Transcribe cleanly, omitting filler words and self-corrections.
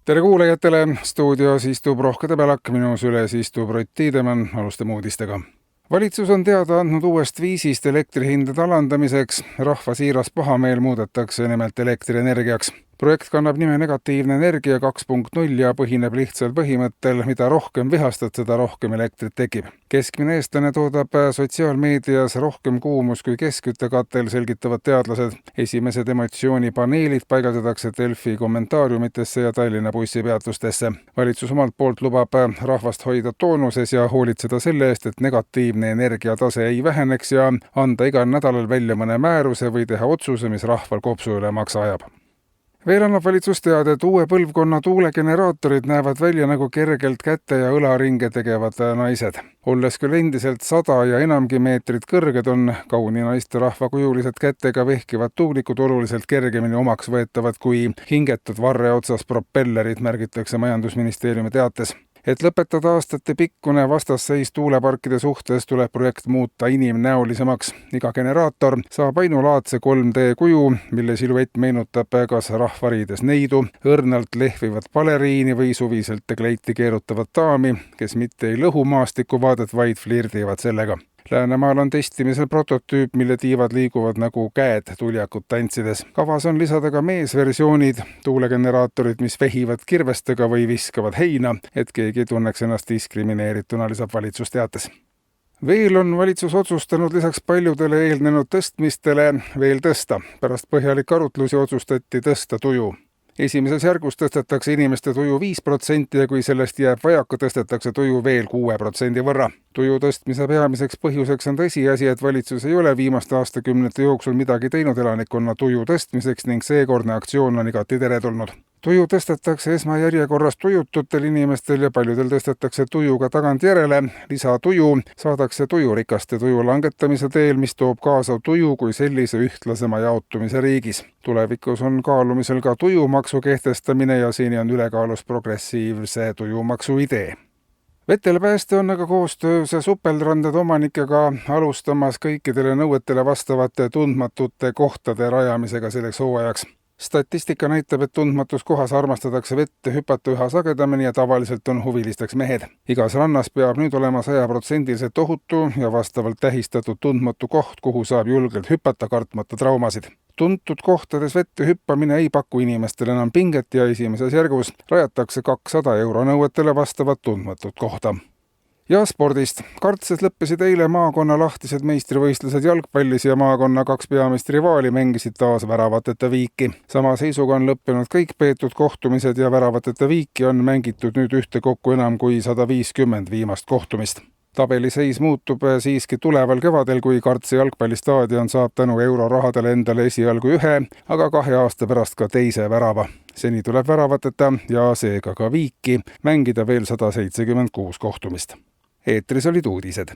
Tere kuulajatele! Stuudios istub Rohkede Pelak, minu süles istub Rott Tiidemann, alustame uudistega. Valitsus on teada andnud uuest viisist elektrihindade alandamiseks. Rahva siiras pahameel muudetakse nimelt elektrienergiaks. Projekt kannab nime Negatiivne energia 2.0 ja põhineb lihtsal põhimõttel, mida rohkem vihastad, seda rohkem elektrit tekib. Keskmine eestlane toodab sotsiaalmeedias rohkem kuumus kui keskküttekatel, selgitavad teadlased. Esimesed emotsioonipaneelid paigaldatakse Delfi kommentaariumitesse ja Tallinna bussipeatustesse. Valitsus omalt poolt lubab rahvast hoida toonuses ja hoolitseda selle eest, et negatiivne energiatase ei väheneks ja anda igal nädalal välja mõne määruse või teha otsuse, mis rahval kopsu üle maksa ajab. Veel annab valitsus teada, et uue põlvkonna tuulegeneraatorid näevad välja nagu kergelt käte ja õlaringe tegevad naised. Olles küll endiselt 100 ja enamgi meetrit kõrged, on kauni naisterahva kujulised kätega vehkivad tuulikud oluliselt kergemini omaks võetavad kui hingetud varre otsas propellerid, märgitakse majandusministeeriumi teates. Et lõpetada aastate pikkune vastasseis tuuleparkide suhtes, tuleb projekt muuta inimnäolisemaks. Iga generaator saab ainulaadse 3D kuju, mille siluett meenutab kas rahvariides neidu, õrnalt lehvivat baleriini või suviselt kleiti keerutavat daami, kes mitte ei lõhu maastikuvaadet, vaid flirdivad sellega. Läänemaal on testimisel prototüüp, mille tiivad liiguvad nagu käed tuljakut tantsides. Kavas on lisada ka meesversioonid, tuulegeneraatorid, mis vehivad kirvestega või viskavad heina, et keegi tunneks ennast diskrimineerituna, lisab valitsus teates. Veel on valitsus otsustanud lisaks paljudele eelnenud tõstmistele veel tõsta. Pärast põhjalik arutlusi otsustati tõsta tuju. Esimeses järgus tõstetakse inimeste tuju 5% ja kui sellest jääb vajaka, tõstetakse tuju veel 6% võrra. Tuju tõstmise peamiseks põhjuseks on tõsiasi, et valitsus ei ole viimaste aastakümnete jooksul midagi teinud elanikkonna tuju tõstmiseks ning seekordne aktsioon on igati teretulnud. Tuju tõstetakse esmajärjekorras tujututel inimestel ja paljudel tõstetakse tuju ka tagantjärele. Lisatuju saadakse tujurikaste tuju langetamise teel, mis toob kaasa tuju kui sellise ühtlasema jaotumise riigis. Tulevikus on kaalumisel ka tujumaksu kehtestamine ja siin on ülekaalus progressiivse tujumaksu idee. Vetelpääste on aga koostöös supeldrandade omanikega alustamas kõikidele nõuetele vastavate tundmatute kohtade rajamisega selleks hooajaks. Statistika näitab, et tundmatus kohas armastatakse vette hüpata üha sagedamini ja tavaliselt on huvilisteks mehed. Igas rannas peab nüüd olema 100% ohutu ja vastavalt tähistatud tundmatu koht, kuhu saab julgelt hüpata, kartmata traumasid. Tuntud kohtades vette hüppamine ei paku inimestele enam pinget ja esimeses järgus rajatakse 200 € nõuetele vastavat tundmatut kohta. Ja spordist. Kartses lõppesid eile maakonna lahtised meistrivõistlused jalgpallis ja maakonna 2 peamist rivaali mängisid taas väravateta viiki. Sama seisuga on lõppenud kõik peetud kohtumised ja väravateta viiki on mängitud nüüd ühtekokku enam kui 150 viimast kohtumist. Tabeliseis muutub siiski tuleval kevadel, kui Kartse jalgpallistaadion saab tänu eurorahadele endale esialgu 1, aga 2 aasta pärast ka teise värava. Seni tuleb väravateta ja seega ka viiki mängida veel 176 kohtumist. Eetris olid uudised.